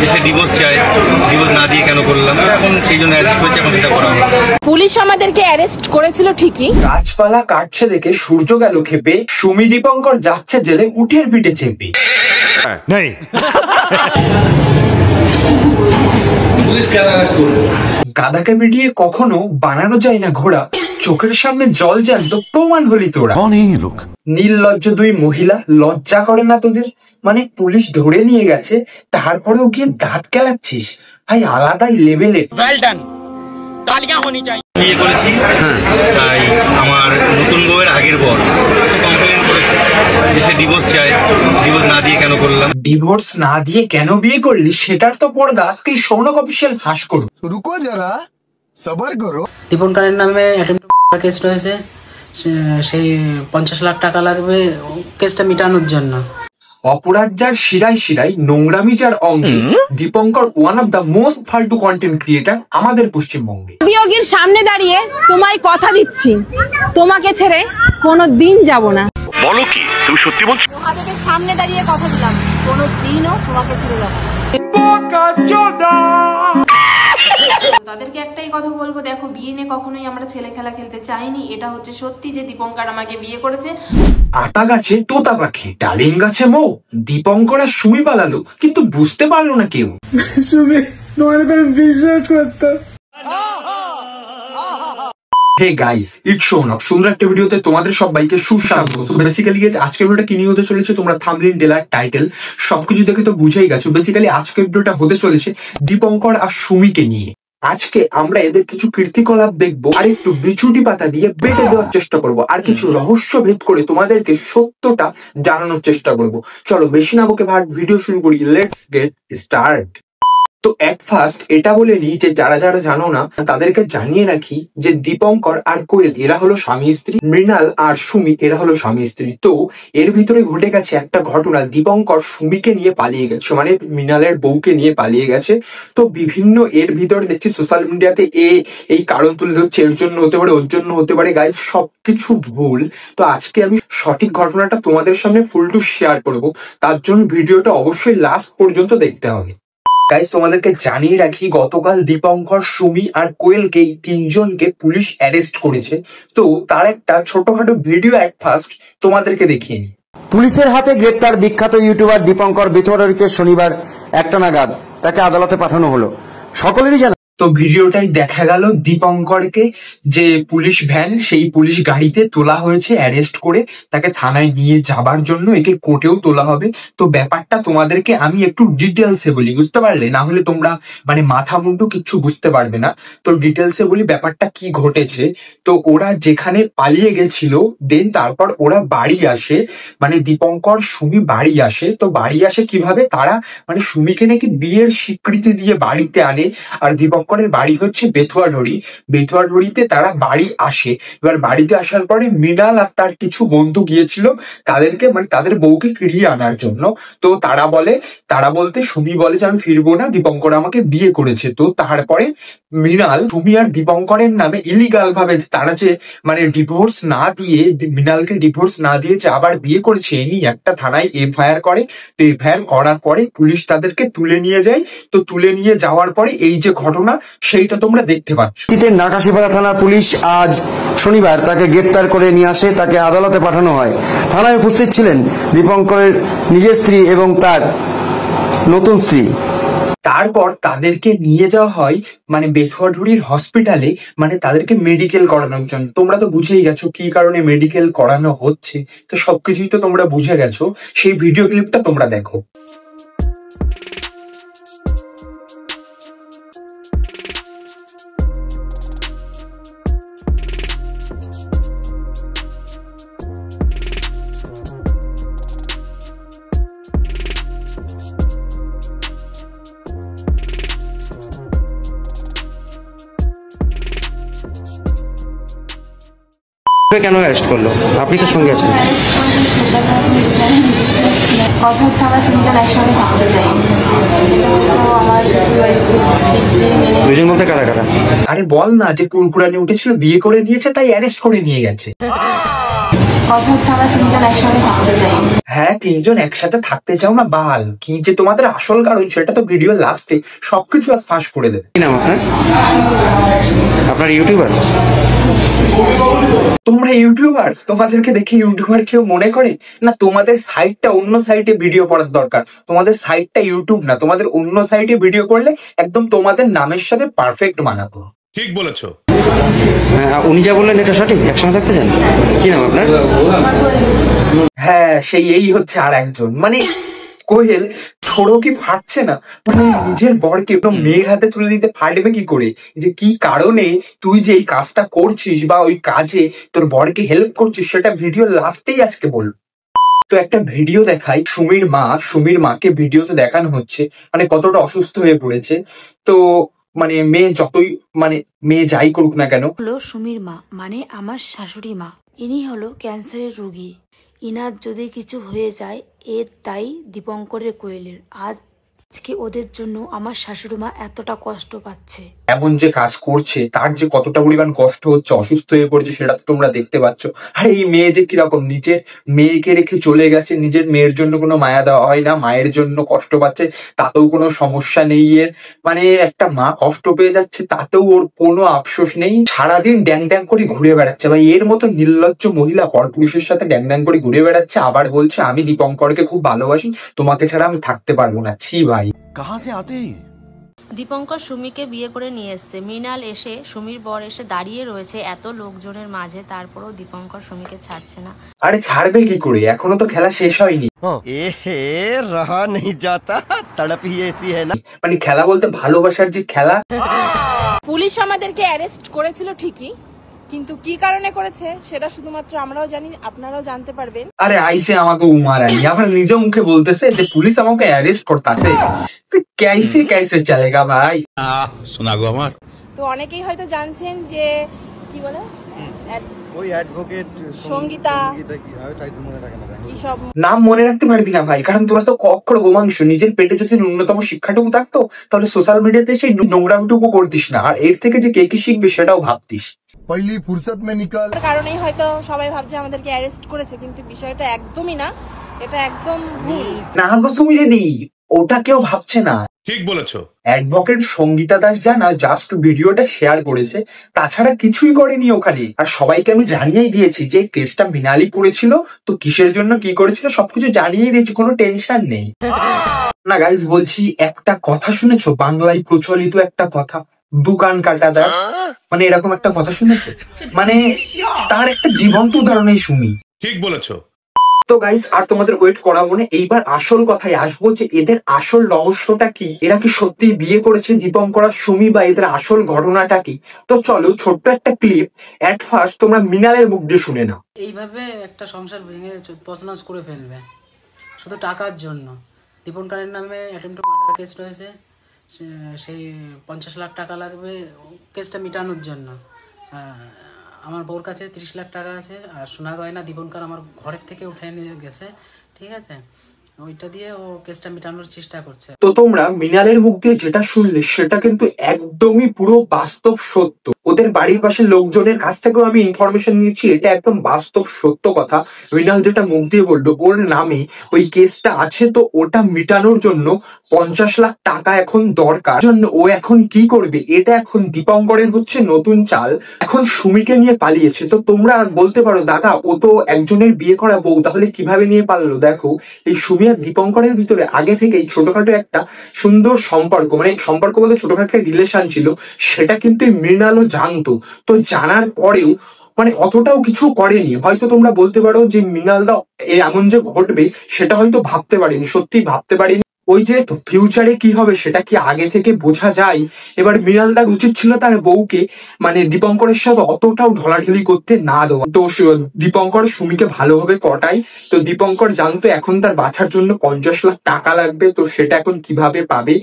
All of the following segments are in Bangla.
এসে ডিভোর্স চায়, ডিভোর্স না দিয়ে কেন করলাম, এখন সেই জন্য অ্যারেস্ট করেছে, এখন সেটা করা হলো। পুলিশ আমাদেরকে অ্যারেস্ট করেছিল ঠিকই। গাছপালা কাটছে দেখে সূর্য গেল খেপে, সুমি দীপঙ্কর যাচ্ছে জেলে উঠের পিঠে চেপে। গাধাকে পিটিয়ে কখনো বানানো যায় না ঘোড়া, চোখের সামনে জল জ্যান্ত প্রমাণ হলি তোরা। নির্লজ্জ দুই মহিলা, লজ্জা করে না তোদের? মানে পুলিশ ধরে নিয়ে গেছে, তারপরেও গিয়ে দাঁত কেলাচ্ছিস ভাই, আলাদাই লেভেলের। বিয়ে করেছি, তাই আমার নতুন বউয়ের আগের বর কমপ্লেন করেছে, এসে ডিভোর্স চায়, ডিভোর্স না দিয়ে কেন করলাম। ডিভোর্স না দিয়ে কেন বিয়ে করলি সেটার তো পর্দা আজকেই সৌনক অফিসিয়াল ফাঁস করো। রুকো যারা, সবার করো। দীপঙ্করের নামে কেস রয়েছে, সেই 50 লাখ টাকা লাগবে কেসটা মিটানোর জন্য। অপরাধ যার শিরায় শিরায়, নোংরামি যার অঙ্গে, Dipankar one of the most ফালতু কন্টেন্ট ক্রিয়েটার আমাদের পশ্চিমবঙ্গে। বিয়োগীর সামনে দাঁড়িয়ে তোমায় কথা দিচ্ছি, তোমাকে ছেড়ে কোনো দিন যাব না। বলো কি তুমি সত্যি বলছো? তোমাদের সামনে দাঁড়িয়ে কথা দিলাম, কোনো দিনও তোমাকে ছেড়ে যাব না। তাদেরকে একটাই কথা বলবো, দেখো বিয়ে নিয়ে কখনোই আমরা ছেলে খেলা খেলতে চাইনি। এটা হচ্ছে সত্যি যে দীপঙ্কর আমাকে বিয়ে করেছে। আটা গাছে তোতা পাখি, ডালিম গাছে মৌ, দীপঙ্কর আর সুমি পালালো কিন্তু বুঝতে পারলো না কেউ। সুমি তোমার তো বিশ্বাস করতাম। Hey guys, it's Sounak. সুন্দর একটা ভিডিওতে তোমাদের সবাইকে সুস্বাগত। সো বেসিক্যালি আজকের ভিডিওটা কি নিয়ে হতে চলেছে তোমরা থাম্বনেল, ট্রেলার, টাইটেল সবকিছু দেখে তো বুঝেই গেছো। বেসিক্যালি আজকের ভিডিওটা হতে চলেছে দীপঙ্কর আর সুমিকে নিয়ে। আজকে আমরা এদের কিছু কীর্তিকলাপ দেখবো, আর একটু বিছুটি পাতা দিয়ে বেটে দেওয়ার চেষ্টা করবো, আর কিছু রহস্য ভেদ করে তোমাদেরকে সত্যটা জানানোর চেষ্টা করবো। চলো বেশি না বকে ভাট ভিডিও শুরু করি। Let's get start. তো এট ফার্স্ট এটা বলে নিই যে যারা যারা জানো না তাদেরকে জানিয়ে রাখি যে দীপঙ্কর আর কোয়েল এরা হলো স্বামী স্ত্রী, মৃণাল আর সুমি এরা হলো স্বামী স্ত্রী। তো এর ভিতরে ঘটে গেছে একটা ঘটনা, দীপঙ্কর সুমিকে নিয়ে পালিয়ে গেছে, মানে মৃণালের বউকে নিয়ে পালিয়ে গেছে। তো বিভিন্ন এর ভিতরে দেখছি সোশ্যাল মিডিয়াতে এই কারণ তুলে ধরছে, এর জন্য হতে পারে, ওর জন্য হতে পারে। গাইজ সবকিছু ভুল। তো আজকে আমি সঠিক ঘটনাটা তোমাদের সামনে ফুল টু শেয়ার করবো, তার জন্য ভিডিওটা অবশ্যই লাস্ট পর্যন্ত দেখতে হবে। গাইজ তোমাদেরকে জানিয়ে রাখি, গতকাল দীপঙ্কর, সুমি আর কোয়েলকে এই তিনজনকে পুলিশ অ্যারেস্ট করেছে। তো তার একটা ছোটখাটো ভিডিও এট ফার্স্ট তোমাদেরকে দেখিয়ে নিই। পুলিশের হাতে গ্রেপ্তার বিখ্যাত ইউটিউবার দীপঙ্কর। বেথুয়াডারিতে শনিবার 1টা নাগাদ তাকে আদালতে পাঠানো হলো। সকলেরই জানা। তো ভিডিওটাই দেখা গেল দীপঙ্করকে যে পুলিশ ভ্যান, সেই পুলিশ গাড়িতে তোলা হয়েছে অ্যারেস্ট করে, তাকে থানায় নিয়ে যাবার জন্য, একে কোর্টেও তোলা হবে। তো ব্যাপারটা তোমাদেরকে আমি একটু ডিটেলসে বলি, বুঝতে পারলে? না হলে তোমরা মানে মাথা মুন্ডু কিচ্ছু বুঝতে পারবে না। তো ডিটেলসে বলি ব্যাপারটা কি ঘটেছে। তো ওরা যেখানে পালিয়ে গেছিল, দেন তারপর ওরা বাড়ি আসে, মানে দীপঙ্কর সুমি বাড়ি আসে। তো বাড়ি আসে কিভাবে? তারা মানে সুমিকে নাকি বিয়ের স্বীকৃতি দিয়ে বাড়িতে আনে, আর দীপঙ্করের বাড়ি হচ্ছে বেথুয়াডারি। বেথুয়াডারিতে তারা বাড়ি আসে। এবার বাড়িতে আসার পরে মৃণাল আর তার কিছু বন্ধু গিয়েছিল তাদেরকে মানে তাদের বউকে ফিরিয়ে আনার জন্য। তো তারা বলতে সুমি বলে যে আমি ফিরবো না, দীপঙ্কর আমাকে বিয়ে করেছে। তো তারপরে মৃণাল সুমি আর দীপঙ্করের নামে ইলিগাল ভাবে তারা যে মানে ডিভোর্স না দিয়ে, মৃণালকে ডিভোর্স না দিয়ে যে আবার বিয়ে করেছে, এ নিয়ে একটা থানায় এফআইআর করে। তো এফআইআর করার পরে পুলিশ তাদেরকে তুলে নিয়ে যায়। তো তুলে নিয়ে যাওয়ার পরে এই যে ঘটনা সেইটা তোমরা দেখতে পাচ্ছ। নাকাশিপাড়া থানার পুলিশ আজ শনিবার তাকে গ্রেপ্তার করে নিয়ে আসে, তাকে আদালতে পাঠানো হয়। থানায় উপস্থিত ছিলেন দীপঙ্করের নিজের স্ত্রী এবং তার নতুন স্ত্রী। তারপর তাদেরকে নিয়ে যাওয়া হয় মানে বেথুয়াডারির হসপিটালে, মানে তাদেরকে মেডিকেল করানোর জন্য। তোমরা তো বুঝেই গেছো কি কারণে মেডিকেল করানো হচ্ছে, তো সবকিছুই তো তোমরা বুঝে গেছো। সেই ভিডিও ক্লিপটা তোমরা দেখো। কেন অ্যারেস্ট করলো? আপনি তো সঙ্গে আছেন। দুজন বলতে কারা কারা? আরে বল না, যে কুরকুরানি উঠেছিল বিয়ে করে দিয়েছে তাই অ্যারেস্ট করে নিয়ে গেছে। কথা হচ্ছে আমরা তিনজন একসাথে থাকতে চাই। হ্যাঁ, তিনজন একসাথে থাকতে চাও না বাল, কি যে তোমাদের আসল কারণ সেটা তো ভিডিও লাস্টে সবকিছু আজ ফাঁস করে দেবে। কি নাম আপনার? আপনার ইউটিউবার? তোমরা ইউটিউবার? তোমাদেরকে দেখে ইউটিউবার কেউ মনে করে না? তোমাদের সাইটটা অন্য সাইটে ভিডিও করার দরকার। তোমাদের সাইটটা ইউটিউব না, তোমাদের অন্য সাইটে ভিডিও করলে একদম তোমাদের নামের সাথে পারফেক্ট মানাতো। ঠিক বলেছো। উনি যা বললেন এটা সঠিক? একসঙ্গে থাকতে চান? কি নাম আপনার? হ্যাঁ, সেই এই হচ্ছে আর একজন, মানে কোহেল ছোড়ো কি ফাটছে না, মানে নিজের বরকে একদম মেয়ের হাতে তুলে দিতে ফাটবে কি করে? যে কি কারণে তুই যে এই কাজটা করছিস বা ওই কাজে তোর বরকে হেল্প করছিস সেটা ভিডিও লাস্টেই আজকে বলবো। তো একটা ভিডিও দেখাই, সুমির মাকে ভিডিওতে দেখানো হচ্ছে মানে কতটা অসুস্থ হয়ে পড়েছে। তো মানে মেয়ে যাই করুক না কেন, হলো সুমির মা, মানে আমার শাশুড়ি মা। ইনি হলো ক্যান্সারের রোগী। ইনার যদি কিছু হয়ে যায় এর দায়ী দীপঙ্করের কোয়েলের। আজকে ওদের জন্য আমার শাশুড়ি মা এতটা কষ্ট পাচ্ছে। এমন যে কাজ করছে তার যে কতটা পরিমাণ কষ্ট হচ্ছে, অসুস্থ হয়ে পড়েছে সেটা তো তোমরা দেখতে পাচ্ছ। আর এই মেয়ে যে কিরকম নিজের মেয়েকে রেখে চলে গেছে, নিজের মেয়ের জন্য কোনো মায়া দেওয়া হয় না, মায়ের জন্য কষ্ট পাচ্ছে তাতেও কোনো সমস্যা নেই এর। মানে একটা মা কষ্ট পেয়ে যাচ্ছে তাতেও ওর কোনো আফসোস নেই, সারাদিন ড্যাং ড্যাং করে ঘুরে বেড়াচ্ছে। ভাই এর মতো নির্লজ্জ মহিলা পরপুরুষের সাথে ড্যাং ড্যাং করে ঘুরে বেড়াচ্ছে, আবার বলছে আমি দীপঙ্করকে খুব ভালোবাসি, তোমাকে ছাড়া আমি থাকতে পারবো না। ছি ভাই, कहाँ से आते हैं? দীপঙ্কর সুমিকে বিয়ে করে নিয়ে এসছে। মৃণাল এসে, সুমির বর এসে দাঁড়িয়ে রয়েছে এত লোকজনের মাঝে, তারপরেও দীপঙ্কর সুমিকে ছাড়ছে না। আরে ছাড়বে কি করে, এখনো তো খেলা শেষ হয়নি। रहा नहीं जाता, तड़प ही ऐसी है ना। মানে খেলা বলতে ভালোবাসার যে খেলা। পুলিশ আমাদেরকে অ্যারেস্ট করেছিল ঠিকই, কিন্তু কি কারণে করেছে সেটা শুধুমাত্র আমরাও জানি, আপনারাও জানতে পারবেন। আরে আইসে আমাকে উমার আই, আবার নিজে মুখে বলতেছে যে পুলিশ আমাকে অ্যারেস্ট করতেছে। कैसे कैसे चलेगा ভাই? শোনা গো আমার। তো অনেকেই হয়তো জানছেন যে কি বলে ওই অ্যাডভোকেট সঙ্গীতা কি সব নাম মনে রাখতে পারবি না ভাই, কারণ তোরা তো অক্ষর গোমাংস। নিজের পেটে যদি ন্যূনতম শিক্ষাটুকু থাকতো তাহলে সোশ্যাল মিডিয়াতে সেই নোংরামিটুকু করতিস না, আর এর থেকে যে কে কি শিখবে সেটাও ভাবতিস। पहली फुर्सत में निकल। কারণেই হয়তো সবাই ভাবছে আমাদেরকে অ্যারেস্ট করেছে, কিন্তু বিষয়টা একদমই না, এটা একদম ভুল। না গো সুমিয়ে দি, ওটা কেউ ভাবছে না। ঠিক বলেছো। অ্যাডভোকেট সঙ্গীতা দাস জানা জাস্ট ভিডিওটা শেয়ার করেছে, তাছাড়া কিছুই করেনি ওখানে। আর সবাইকে আমি জানিয়েই দিয়েছি যে কেসটা মৃণালই করেছিল, তো কিসের জন্য কি করেছিল সবকিছু জানিয়ে দিয়েছি, কোনো টেনশন নেই। না গাইস বলছি, একটা কথা শুনেছো বাংলায় প্রচলিত একটা কথা, দোকান কাটা দার, মানে এরকম একটা কথা শুনেছো? মানে তার একটা জীবন্ত উদাহরণই শুনি। ঠিক বলেছো। তো গাইস আর তোমাদের ওয়েট করাবো না, এইবার আসল কথায় আসবো যে এদের আসল রহস্যটা কি, এরা কি সত্যি বিয়ে করেছে দীপঙ্কর আর সুমি, বা এদের আসল ঘটনাটা কি? তো চলো ছোট্ট একটা ক্লিপ এট ফার্স্ট তোমরা মৃণালের মুখ দিয়ে শুনে নাও। এইভাবে একটা সংসার ভেঙে তছনছ করে ফেলবে শুধু টাকার জন্য। দীপঙ্করের নামে অ্যাটেম্পট টু মার্ডার কেস রয়েছে, সেই 50 লাখ টাকা লাগবে কেসটা মিটানোর জন্য। আমার বউর কাছে 30 লাখ টাকা আছে, আর সোনা গয়না দীপঙ্কর আমার ঘরের থেকে উঠে নিয়ে গেছে, ঠিক আছে? ওইটা দিয়ে ও কেসটা মিটানোর চেষ্টা করছে। তো তোমরা মৃণালের মুখ দিয়ে যেটা শুনলে সেটা কিন্তু একদমই পুরো বাস্তব সত্য। ওদের বাড়ির পাশে লোকজনের কাছ থেকেও আমি ইনফরমেশন নিয়েছি, এটা একদম বাস্তব সত্য কথা। মৃণাল যেটা মুখ দিয়ে বললো ওর নামে ওই কেসটা আছে, তো ওটা মিটানোর জন্য 50 লাখ টাকা এখন দরকার। জন্য ও এখন কি করবে, এটা এখন দীপঙ্করের হচ্ছে নতুন চাল, এখন সুমিকে নিয়ে পালিয়েছে। তো তোমরা বলতে পারো দাদা ও তো একজনের বিয়ে করা বউ, তাহলে কিভাবে নিয়ে পালালো? দেখো এই সুমি আর দীপঙ্করের ভিতরে আগে থেকেই ছোটখাটো একটা সুন্দর সম্পর্ক, মানে সম্পর্ক বলতে ছোটখাটো একটা রিলেশন ছিল, সেটা কিন্তু মৃণালও জানতো। তো জানার পরেও মানে অতটাও কিছু করেনি। হয়তো তোমরা বলতে পারো যে মৃণালদা এমন যে ঘটবে সেটা হয়তো ভাবতে পারিনি, সত্যি ভাবতে পারিনি। ওই যে ফিউচারে কি হবে সেটা কি আগে থেকে বোঝা যায়? এবার মৃণালদার উচিত ছিল তার বউকে মানে দীপঙ্করের সাথে অতটাও ঢলাঢলি করতে না দেওয়া। তো দীপঙ্কর সুমিকে ভালোভাবে পটায়, তো দীপঙ্কর জানতো এখন তার বাঁচার জন্য 50 লাখ টাকা লাগবে, তো সেটা এখন কিভাবে পাবে।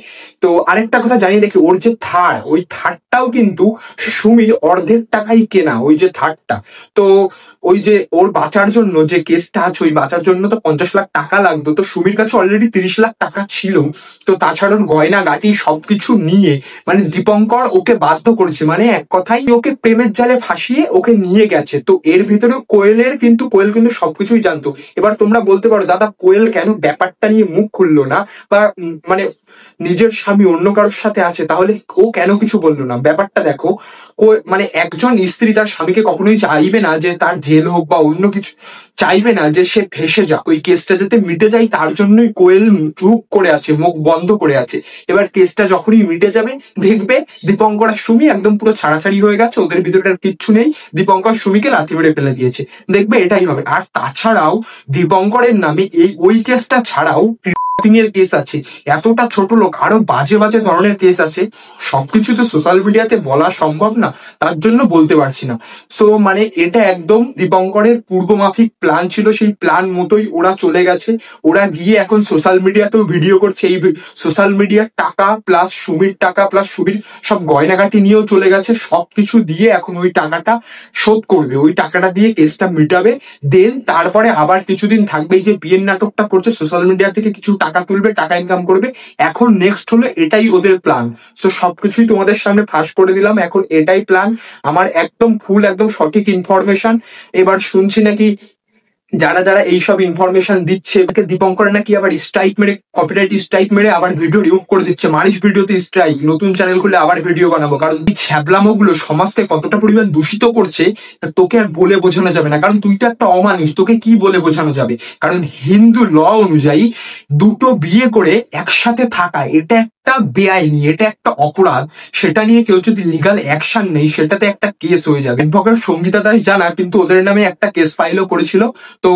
তো আরেকটা কথা জানিয়ে রেখে, ওর যে থার, ওই থারটাও কিন্তু সুমির অর্ধেক টাকাই কেনা, ওই যে থারটা। তো ওই যে ওর বাঁচার জন্য যে কেসটা আছে, ওই বাঁচার জন্য তো 50 লাখ টাকা লাগতো, তো সুমির কাছে অলরেডি 30 লাখ টাকা ছিল। তো তাছাড়া গয়না গাটি সবকিছু নিয়ে মানে দীপঙ্কর ওকে বাধ্য করেছে, মানে এক কথাই ওকে প্রেমের জালে ফাঁসিয়ে ওকে নিয়ে গেছে। তো এর ভিতরে কোয়েল কিন্তু সবকিছুই জানতো। এবার তোমরা বলতে পারো দাদা কোয়েল কেন ব্যাপারটা নিয়ে মুখ খুললো না, বা মানে নিজের স্বামী অন্য কারোর সাথে আছে তাহলে ও কেন কিছু বললো না। ব্যাপারটা দেখো, মানে একজন স্ত্রী তার স্বামীকে কখনোই চাইবে না যে তার জেল হোক বা অন্য কিছু, চাইবে না যে সে ফেসে যাক। ওই কেসটা যাতে মিটে যায় তার জন্যই কোয়েল চুপ করে আছে, মুখ বন্ধ করে আছে। এবার কেসটা যখনই মিটে যাবে দেখবে দীপঙ্কর আর সুমি একদম পুরো ছাড়াছাড়ি হয়ে গেছে, ওদের ভিতরে আর কিচ্ছু নেই, দীপঙ্কর সুমিকে লাথি মেরে ফেলে দিয়েছে, দেখবে এটাই হবে। আর তাছাড়াও দীপঙ্করের নামে ওই কেসটা ছাড়াও এর কেস আছে, এতটা ছোট লোক আরো বাজে বাজে ধরনের কেস আছে। সবকিছু তো সোশ্যাল মিডিয়াতে বলা সম্ভব না, তার জন্য বলতে পারছি না। সো মানে এটা একদম দীপঙ্করের পূর্বমাফিক প্ল্যান ছিল, সেই প্ল্যান মতোই ওরা চলে গেছে। ওরা গিয়ে এখন সোশ্যাল মিডিয়াতেও ভিডিও করছে, এই সোশ্যাল মিডিয়ার টাকা প্লাস সুমির টাকা প্লাস সুমির সব গয়নাগাটি নিয়েও চলে গেছে। সবকিছু দিয়ে এখন ওই টাকাটা শোধ করবে, ওই টাকাটা দিয়ে কেসটা মিটাবে। দেন তারপরে আবার কিছুদিন থাকবে, এই যে বিয়ের নাটকটা করছে সোশ্যাল মিডিয়া থেকে কিছু টাকা তুলবে, টাকা ইনকাম করবে। এখন নেক্সট হলো এটাই ওদের প্ল্যান। সো সবকিছুই তোমাদের সামনে ফাঁস করে দিলাম, এখন এটাই প্ল্যান আমার, একদম ফুল একদম সঠিক ইনফরমেশন। এবার শুনছি নাকি যারা যারা এইসব ইনফরমেশন দিচ্ছে দীপঙ্কর নাকি আবার স্ট্রাইক মেরে, কপিরাইট স্ট্রাইক মেরে আবার ভিডিও রিমুভ করে দিচ্ছে। মারিস ভিডিওতে স্ট্রাইক, নতুন চ্যানেল খুলে আবার ভিডিও বানাবো। কারণ এই ছ্যাবলামো গুলো সমাজকে কতটা পরিমাণ দূষিত করছে তোকে আর বলে বোঝানো যাবে না। কারণ তুই তো একটা অমানুষ, তোকে কি বলে বোঝানো যাবে। কারণ হিন্দু ল অনুযায়ী দুটো বিয়ে করে একসাথে থাকা এটা একটা বেআইনি, এটা একটা অপরাধ। সেটা নিয়ে কেউ যদি লিগাল অ্যাকশন নেই সেটাতে একটা কেস হয়ে যাবে। অ্যাডভোকেট সঙ্গীতা দাস জানা কিন্তু ওদের নামে একটা কেস ফাইলও করেছিল, তো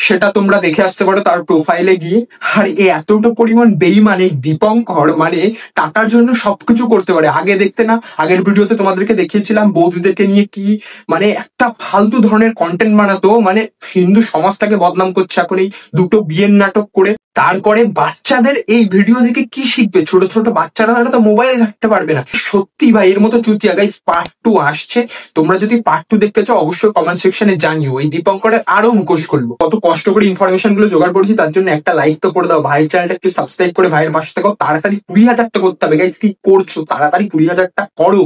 সেটা তোমরা দেখে আসতে পারো তার প্রোফাইলে গিয়ে। আর এতটা পরিমাণ বেইমান এই দীপঙ্কর, মানে টাকার জন্য সবকিছু করতে পারে। আগে দেখতে না, আগের ভিডিওতে তোমাদেরকে দেখিয়েছিলাম বৌদিদেরকে নিয়ে কি মানে একটা ফালতু ধরনের কন্টেন্ট বানাতো, মানে হিন্দু সমাজটাকে বদনাম করছে এখন এই দুটো বিয়ের নাটক করে। তারপরে বাচ্চাদের এই ভিডিও থেকে কি শিখবে, ছোট ছোট বাচ্চারা তো মোবাইল ঘাঁটতে পারবে না। সত্যি ভাই এর মতো চুতিয়া। গাইস পার্ট 2 আসছে, তোমরা যদি পার্ট 2 দেখতে চাও অবশ্যই কমেন্ট সেকশনে জানিও। এই দীপঙ্করের আরো মুখোশ করবো, কত কষ্ট করে ইনফরমেশন গুলো জোগাড় করেছি, তার জন্য একটা লাইক তো করে দাও। ভাই চ্যানেলটা একটু সাবস্ক্রাইব করে ভাইয়ের পাশে থাকো। তাড়াতাড়ি 20,000টা করতে হবে। গাইস কি করছো, তাড়াতাড়ি 20,000টা করো।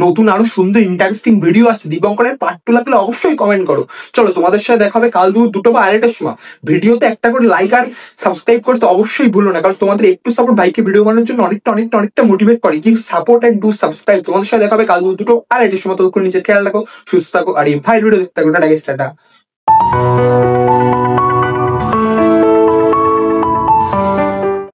নতুন আরো সুন্দর ইন্টারেস্টিং ভিডিও আসছে। দীপঙ্করের পার্ট 2 লাগলে অবশ্যই কমেন্ট করো। চলো তোমাদের সাথে দেখা হবে কাল দুটো বা আড়াইটার সময়। ভিডিওতে একটা করে লাইক আর সাবস্ক্রাইব করতে অবশ্যই ভুলো না, কারণ তোমাদের একটু সাপোর্ট ভাইকে ভিডিও বানানোর জন্য অনেকটা মোটিভেট করে। কি সাপোর্ট এন্ড ডু সাবস্ক্রাইব। তোমাদের সাথে দেখা হবে কাল দুটো আড়াইটার সময়। ততক্ষণ নিজের খেয়াল রাখো, সুস্থ থাকো, আর এই ভাই ভিডিও দেখতে থাকো। টাটা।